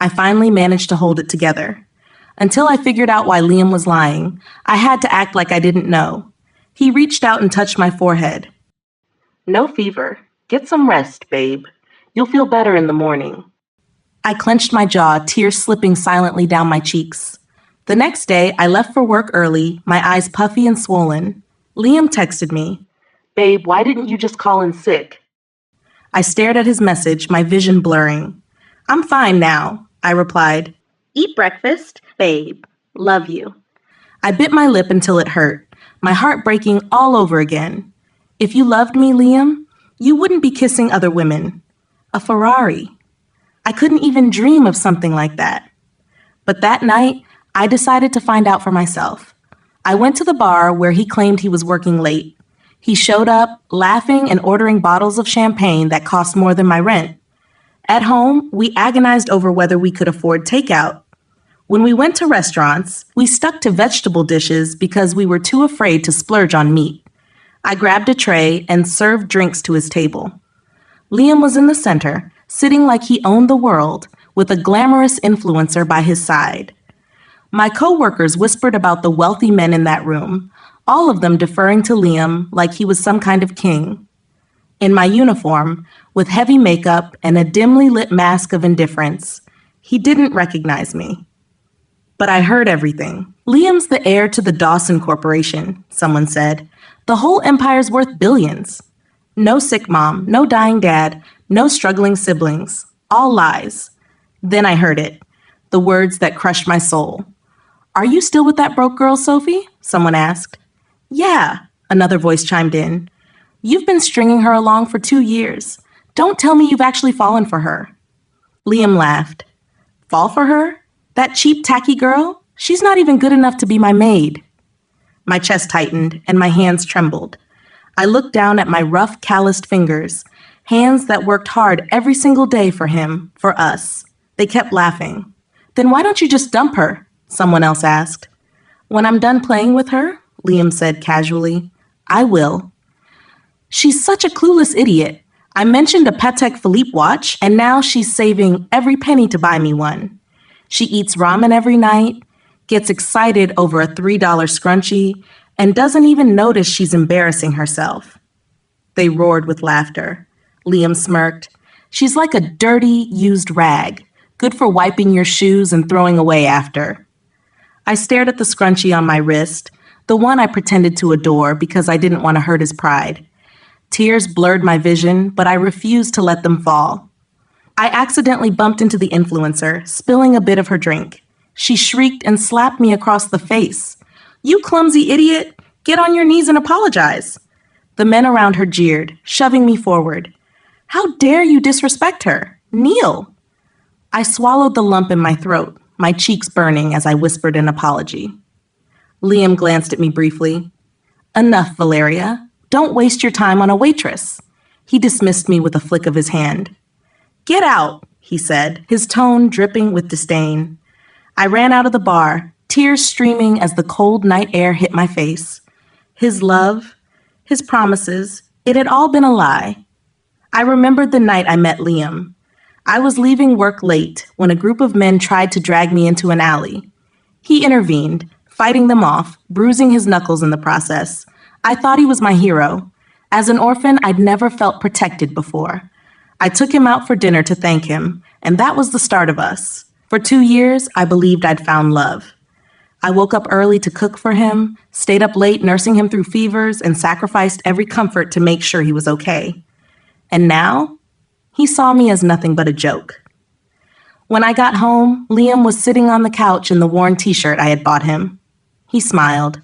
I finally managed to hold it together. Until I figured out why Liam was lying, I had to act like I didn't know. He reached out and touched my forehead. No fever. Get some rest, babe. You'll feel better in the morning. I clenched my jaw, tears slipping silently down my cheeks. The next day, I left for work early, my eyes puffy and swollen. Liam texted me, Babe, why didn't you just call in sick? I stared at his message, my vision blurring. I'm fine now, I replied. Eat breakfast, babe. Love you. I bit my lip until it hurt, my heart breaking all over again. If you loved me, Liam, you wouldn't be kissing other women. A Ferrari. I couldn't even dream of something like that. But that night, I decided to find out for myself. I went to the bar where he claimed he was working late. He showed up, laughing and ordering bottles of champagne that cost more than my rent. At home, we agonized over whether we could afford takeout. When we went to restaurants, we stuck to vegetable dishes because we were too afraid to splurge on meat. I grabbed a tray and served drinks to his table. Liam was in the center, sitting like he owned the world, with a glamorous influencer by his side. My co-workers whispered about the wealthy men in that room, all of them deferring to Liam like he was some kind of king. In my uniform, with heavy makeup and a dimly lit mask of indifference, he didn't recognize me. But I heard everything. Liam's the heir to the Dawson Corporation, someone said. The whole empire's worth billions. No sick mom, no dying dad, no struggling siblings. All lies. Then I heard it. The words that crushed my soul. Are you still with that broke girl, Sophie? Someone asked. Yeah, another voice chimed in. You've been stringing her along for 2 years. Don't tell me you've actually fallen for her. Liam laughed. Fall for her? That cheap, tacky girl? She's not even good enough to be my maid. My chest tightened and my hands trembled. I looked down at my rough, calloused fingers, hands that worked hard every single day for him, for us. They kept laughing. Then why don't you just dump her? Someone else asked. When I'm done playing with her, Liam said casually, I will. She's such a clueless idiot. I mentioned a Patek Philippe watch, and now she's saving every penny to buy me one. She eats ramen every night, gets excited over a $3 scrunchie, and doesn't even notice she's embarrassing herself. They roared with laughter. Liam smirked. She's like a dirty, used rag, good for wiping your shoes and throwing away after. I stared at the scrunchie on my wrist, the one I pretended to adore because I didn't want to hurt his pride. Tears blurred my vision, but I refused to let them fall. I accidentally bumped into the influencer, spilling a bit of her drink. She shrieked and slapped me across the face. You clumsy idiot! Get on your knees and apologize. The men around her jeered, shoving me forward. How dare you disrespect her? Kneel! I swallowed the lump in my throat, my cheeks burning as I whispered an apology. Liam glanced at me briefly. Enough, Valeria. Don't waste your time on a waitress. He dismissed me with a flick of his hand. Get out, he said, his tone dripping with disdain. I ran out of the bar, tears streaming as the cold night air hit my face. His love, his promises, it had all been a lie. I remembered the night I met Liam. I was leaving work late when a group of men tried to drag me into an alley. He intervened, fighting them off, bruising his knuckles in the process. I thought he was my hero. As an orphan, I'd never felt protected before. I took him out for dinner to thank him, and that was the start of us. For 2 years, I believed I'd found love. I woke up early to cook for him, stayed up late nursing him through fevers, and sacrificed every comfort to make sure he was okay. And now, he saw me as nothing but a joke. When I got home, Liam was sitting on the couch in the worn t-shirt I had bought him. He smiled.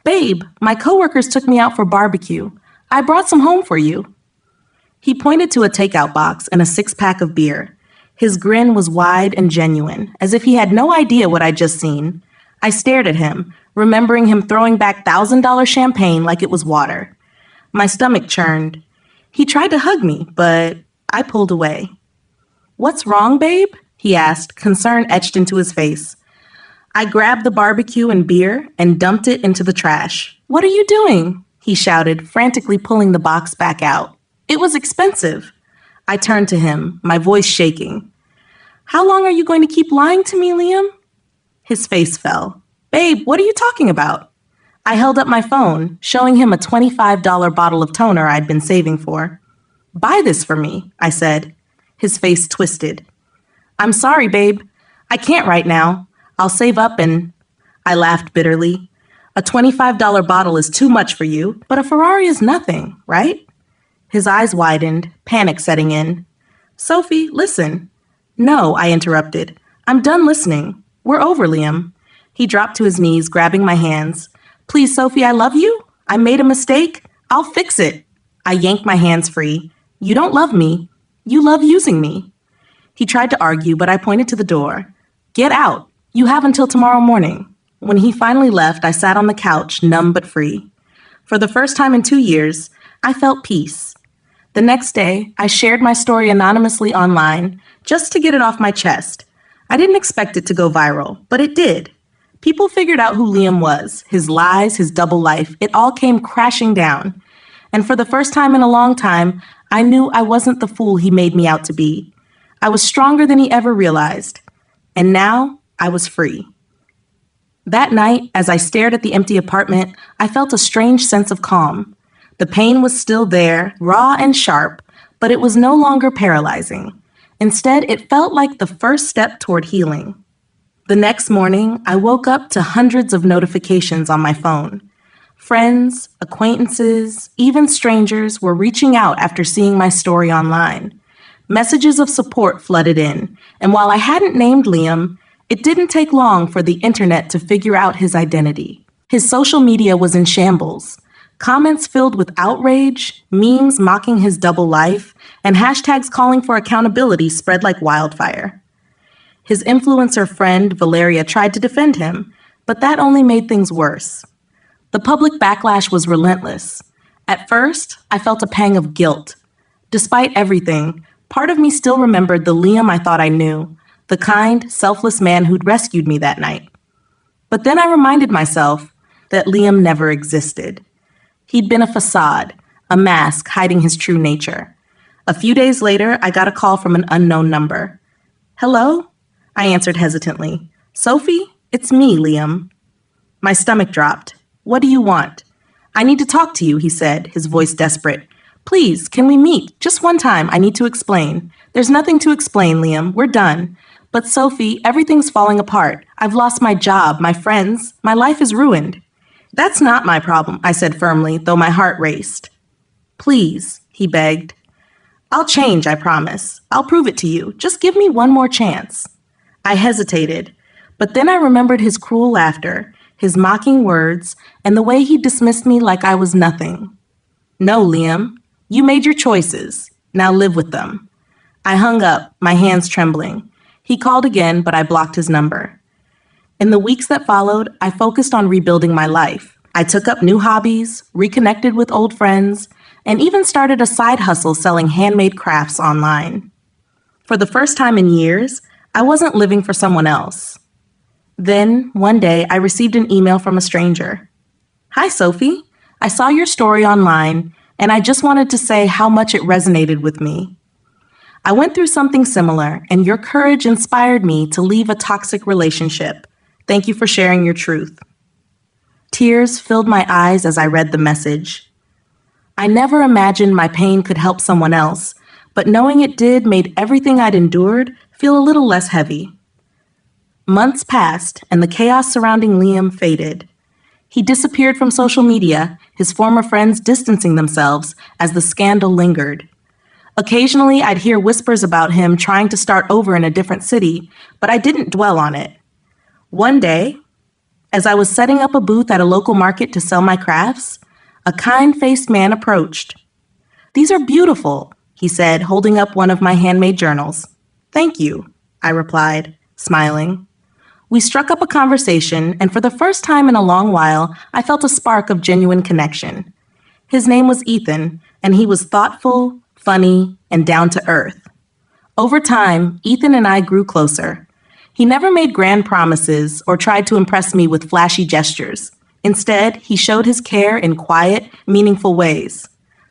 Babe, my coworkers took me out for barbecue. I brought some home for you. He pointed to a takeout box and a 6-pack of beer. His grin was wide and genuine, as if he had no idea what I'd just seen. I stared at him, remembering him throwing back $1,000 champagne like it was water. My stomach churned. He tried to hug me, but I pulled away. What's wrong, babe? He asked, concern etched into his face. I grabbed the barbecue and beer and dumped it into the trash. What are you doing? He shouted, frantically pulling the box back out. It was expensive. I turned to him, my voice shaking. How long are you going to keep lying to me, Liam? His face fell. Babe, what are you talking about? I held up my phone, showing him a $25 bottle of toner I'd been saving for. Buy this for me, I said. His face twisted. I'm sorry, babe. I can't right now. I'll save up and... I laughed bitterly. A $25 bottle is too much for you, but a Ferrari is nothing, right? His eyes widened, panic setting in. Sophie, listen. No, I interrupted. I'm done listening. We're over, Liam. He dropped to his knees, grabbing my hands. Please, Sophie, I love you. I made a mistake. I'll fix it. I yanked my hands free. You don't love me. You love using me. He tried to argue, but I pointed to the door. Get out. You have until tomorrow morning. When he finally left, I sat on the couch, numb but free. For the first time in 2 years, I felt peace. The next day, I shared my story anonymously online, just to get it off my chest. I didn't expect it to go viral, but it did. People figured out who Liam was, his lies, his double life. It all came crashing down. And for the first time in a long time, I knew I wasn't the fool he made me out to be. I was stronger than he ever realized. And now, I was free. That night, as I stared at the empty apartment, I felt a strange sense of calm. The pain was still there, raw and sharp, but it was no longer paralyzing. Instead, it felt like the first step toward healing. The next morning, I woke up to hundreds of notifications on my phone. Friends, acquaintances, even strangers were reaching out after seeing my story online. Messages of support flooded in, and while I hadn't named Liam, it didn't take long for the internet to figure out his identity. His social media was in shambles. Comments filled with outrage, memes mocking his double life, and hashtags calling for accountability spread like wildfire. His influencer friend, Valeria, tried to defend him, but that only made things worse. The public backlash was relentless. At first, I felt a pang of guilt. Despite everything, part of me still remembered the Liam I thought I knew, the kind, selfless man who'd rescued me that night. But then I reminded myself that Liam never existed. He'd been a facade, a mask hiding his true nature. A few days later, I got a call from an unknown number. Hello? I answered hesitantly. Sophie? It's me, Liam. My stomach dropped. What do you want? I need to talk to you, he said, his voice desperate. Please, can we meet? Just one time, I need to explain. There's nothing to explain, Liam. We're done. But Sophie, everything's falling apart. I've lost my job, my friends. My life is ruined. That's not my problem, I said firmly, though my heart raced. Please, he begged. I'll change, I promise. I'll prove it to you. Just give me one more chance. I hesitated, but then I remembered his cruel laughter, his mocking words, and the way he dismissed me like I was nothing. No, Liam, you made your choices. Now live with them. I hung up, my hands trembling. He called again, but I blocked his number. In the weeks that followed, I focused on rebuilding my life. I took up new hobbies, reconnected with old friends, and even started a side hustle selling handmade crafts online. For the first time in years, I wasn't living for someone else. Then, one day, I received an email from a stranger. Hi, Sophie. I saw your story online, and I just wanted to say how much it resonated with me. I went through something similar, and your courage inspired me to leave a toxic relationship. Thank you for sharing your truth. Tears filled my eyes as I read the message. I never imagined my pain could help someone else, but knowing it did made everything I'd endured feel a little less heavy. Months passed, and the chaos surrounding Liam faded. He disappeared from social media, his former friends distancing themselves as the scandal lingered. Occasionally, I'd hear whispers about him trying to start over in a different city, but I didn't dwell on it. One day, as I was setting up a booth at a local market to sell my crafts, a kind-faced man approached. These are beautiful, he said, holding up one of my handmade journals. Thank you, I replied, smiling. We struck up a conversation, and for the first time in a long while, I felt a spark of genuine connection. His name was Ethan, and he was thoughtful, funny, and down to earth. Over time, Ethan and I grew closer. He never made grand promises or tried to impress me with flashy gestures. Instead, he showed his care in quiet, meaningful ways,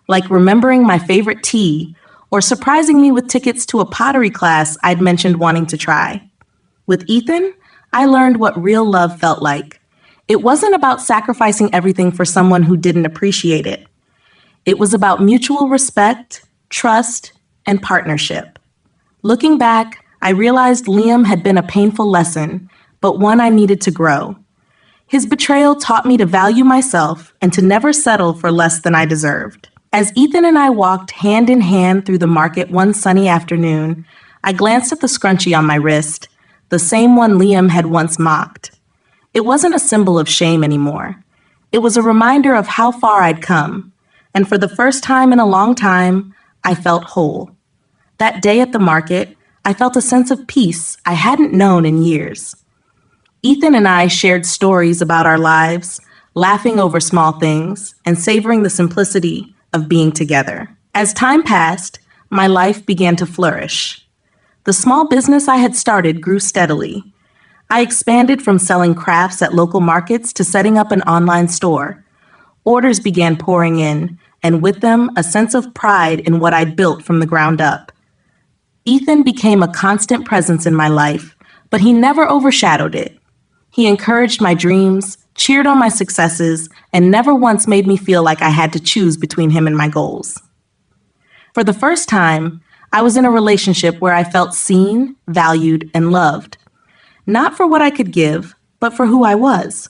like remembering my favorite tea or surprising me with tickets to a pottery class I'd mentioned wanting to try. With Ethan, I learned what real love felt like. It wasn't about sacrificing everything for someone who didn't appreciate it. It was about mutual respect, trust, and partnership. Looking back, I realized Liam had been a painful lesson, but one I needed to grow. His betrayal taught me to value myself and to never settle for less than I deserved. As Ethan and I walked hand in hand through the market one sunny afternoon, I glanced at the scrunchie on my wrist, the same one Liam had once mocked. It wasn't a symbol of shame anymore. It was a reminder of how far I'd come, and for the first time in a long time, I felt whole. That day at the market, I felt a sense of peace I hadn't known in years. Ethan and I shared stories about our lives, laughing over small things, and savoring the simplicity of being together. As time passed, my life began to flourish. The small business I had started grew steadily. I expanded from selling crafts at local markets to setting up an online store. Orders began pouring in, and with them, a sense of pride in what I'd built from the ground up. Ethan became a constant presence in my life, but he never overshadowed it. He encouraged my dreams, cheered on my successes, and never once made me feel like I had to choose between him and my goals. For the first time, I was in a relationship where I felt seen, valued, and loved. Not for what I could give, but for who I was.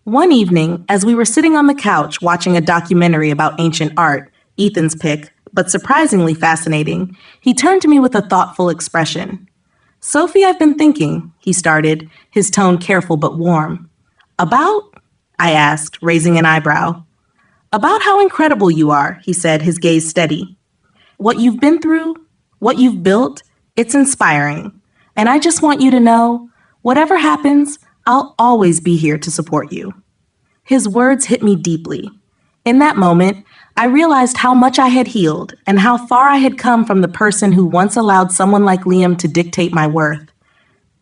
One evening, as we were sitting on the couch watching a documentary about ancient art, Ethan's pick, but surprisingly fascinating, he turned to me with a thoughtful expression. "Sophie, I've been thinking," he started, his tone careful but warm. "About?" I asked, raising an eyebrow. "About how incredible you are," he said, his gaze steady. "What you've been through, what you've built, it's inspiring. And I just want you to know, whatever happens, I'll always be here to support you." His words hit me deeply. In that moment, I realized how much I had healed and how far I had come from the person who once allowed someone like Liam to dictate my worth.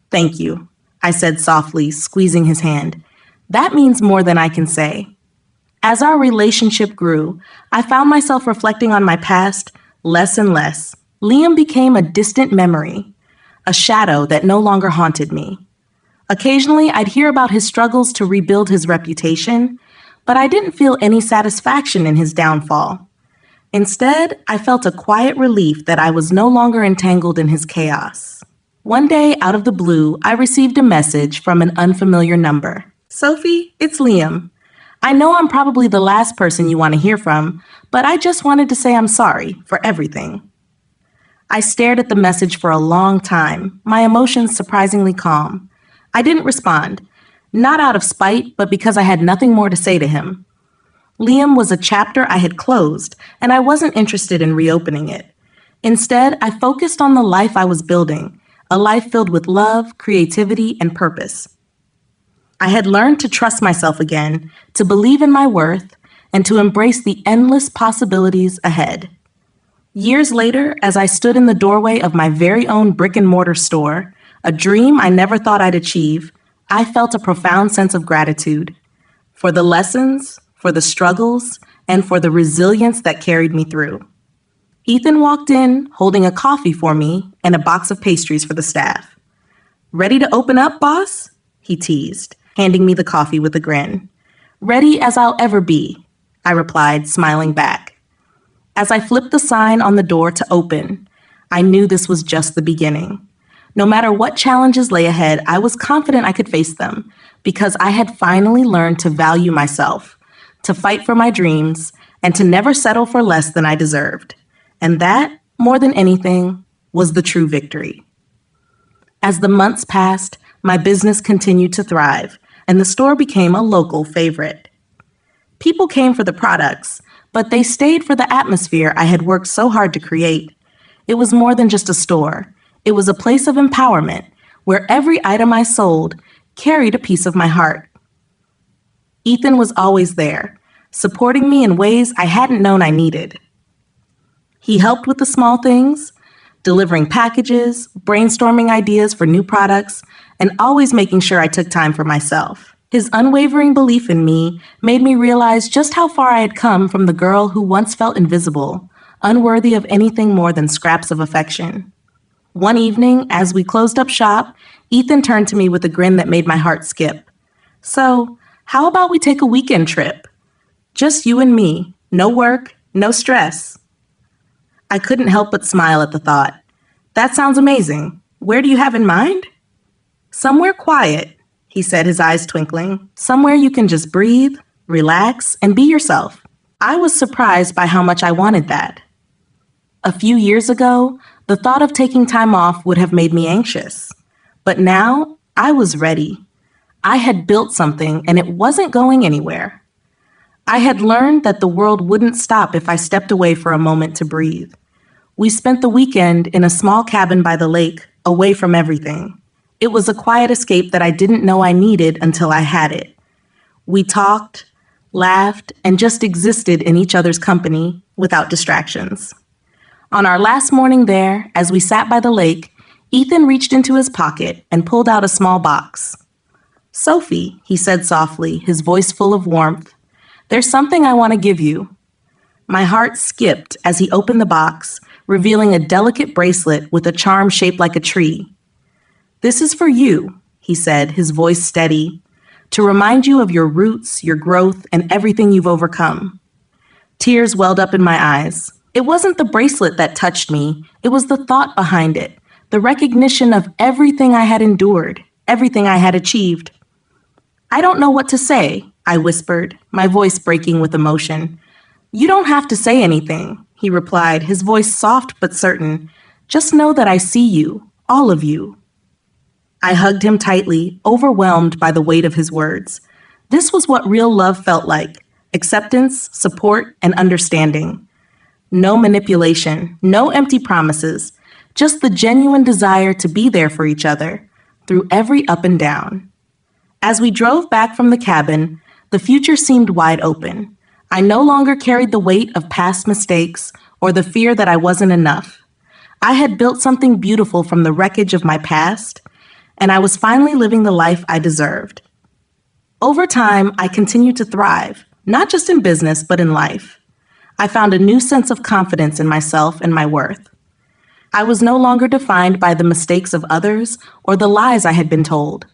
"Thank you," I said softly, squeezing his hand. "That means more than I can say." As our relationship grew, I found myself reflecting on my past less and less. Liam became a distant memory, a shadow that no longer haunted me. Occasionally, I'd hear about his struggles to rebuild his reputation, but I didn't feel any satisfaction in his downfall. Instead, I felt a quiet relief that I was no longer entangled in his chaos. One day, out of the blue, I received a message from an unfamiliar number. "Sophie, it's Liam. I know I'm probably the last person you want to hear from, but I just wanted to say I'm sorry for everything." I stared at the message for a long time, my emotions surprisingly calm. I didn't respond. Not out of spite, but because I had nothing more to say to him. Liam was a chapter I had closed, and I wasn't interested in reopening it. Instead, I focused on the life I was building, a life filled with love, creativity, and purpose. I had learned to trust myself again, to believe in my worth, and to embrace the endless possibilities ahead. Years later, as I stood in the doorway of my very own brick-and-mortar store, a dream I never thought I'd achieve, I felt a profound sense of gratitude for the lessons, for the struggles, and for the resilience that carried me through. Ethan walked in, holding a coffee for me and a box of pastries for the staff. "Ready to open up, boss?" he teased, handing me the coffee with a grin. "Ready as I'll ever be," I replied, smiling back. As I flipped the sign on the door to open, I knew this was just the beginning. No matter what challenges lay ahead, I was confident I could face them because I had finally learned to value myself, to fight for my dreams, and to never settle for less than I deserved. And that, more than anything, was the true victory. As the months passed, my business continued to thrive, and the store became a local favorite. People came for the products, but they stayed for the atmosphere I had worked so hard to create. It was more than just a store. It was a place of empowerment, where every item I sold carried a piece of my heart. Ethan was always there, supporting me in ways I hadn't known I needed. He helped with the small things, delivering packages, brainstorming ideas for new products, and always making sure I took time for myself. His unwavering belief in me made me realize just how far I had come from the girl who once felt invisible, unworthy of anything more than scraps of affection. One evening, as we closed up shop, Ethan turned to me with a grin that made my heart skip. "So, how about we take a weekend trip? Just you and me, no work, no stress." I couldn't help but smile at the thought. "That sounds amazing. Where do you have in mind?" "Somewhere quiet," he said, his eyes twinkling. "Somewhere you can just breathe, relax, and be yourself." I was surprised by how much I wanted that. A few years ago, the thought of taking time off would have made me anxious. But now, I was ready. I had built something and it wasn't going anywhere. I had learned that the world wouldn't stop if I stepped away for a moment to breathe. We spent the weekend in a small cabin by the lake, away from everything. It was a quiet escape that I didn't know I needed until I had it. We talked, laughed, and just existed in each other's company without distractions. On our last morning there, as we sat by the lake, Ethan reached into his pocket and pulled out a small box. "Sophie," he said softly, his voice full of warmth, "there's something I want to give you." My heart skipped as he opened the box, revealing a delicate bracelet with a charm shaped like a tree. "This is for you," he said, his voice steady, "to remind you of your roots, your growth, and everything you've overcome." Tears welled up in my eyes. It wasn't the bracelet that touched me, it was the thought behind it, the recognition of everything I had endured, everything I had achieved. "I don't know what to say," I whispered, my voice breaking with emotion. "You don't have to say anything," he replied, his voice soft but certain. "Just know that I see you, all of you." I hugged him tightly, overwhelmed by the weight of his words. This was what real love felt like: acceptance, support, and understanding. No manipulation, no empty promises, just the genuine desire to be there for each other through every up and down. As we drove back from the cabin, the future seemed wide open. I no longer carried the weight of past mistakes or the fear that I wasn't enough. I had built something beautiful from the wreckage of my past, and I was finally living the life I deserved. Over time, I continued to thrive, not just in business, but in life. I found a new sense of confidence in myself and my worth. I was no longer defined by the mistakes of others or the lies I had been told.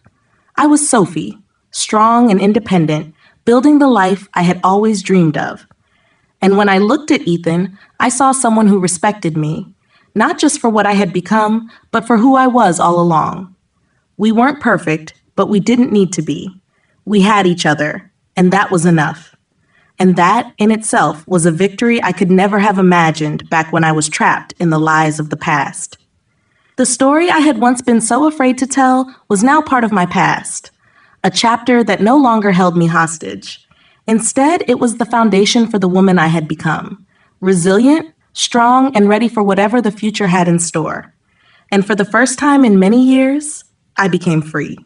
I was Sophie, strong and independent, building the life I had always dreamed of. And when I looked at Ethan, I saw someone who respected me, not just for what I had become, but for who I was all along. We weren't perfect, but we didn't need to be. We had each other, and that was enough. And that, in itself, was a victory I could never have imagined back when I was trapped in the lies of the past. The story I had once been so afraid to tell was now part of my past, a chapter that no longer held me hostage. Instead, it was the foundation for the woman I had become, resilient, strong, and ready for whatever the future had in store. And for the first time in many years, I became free.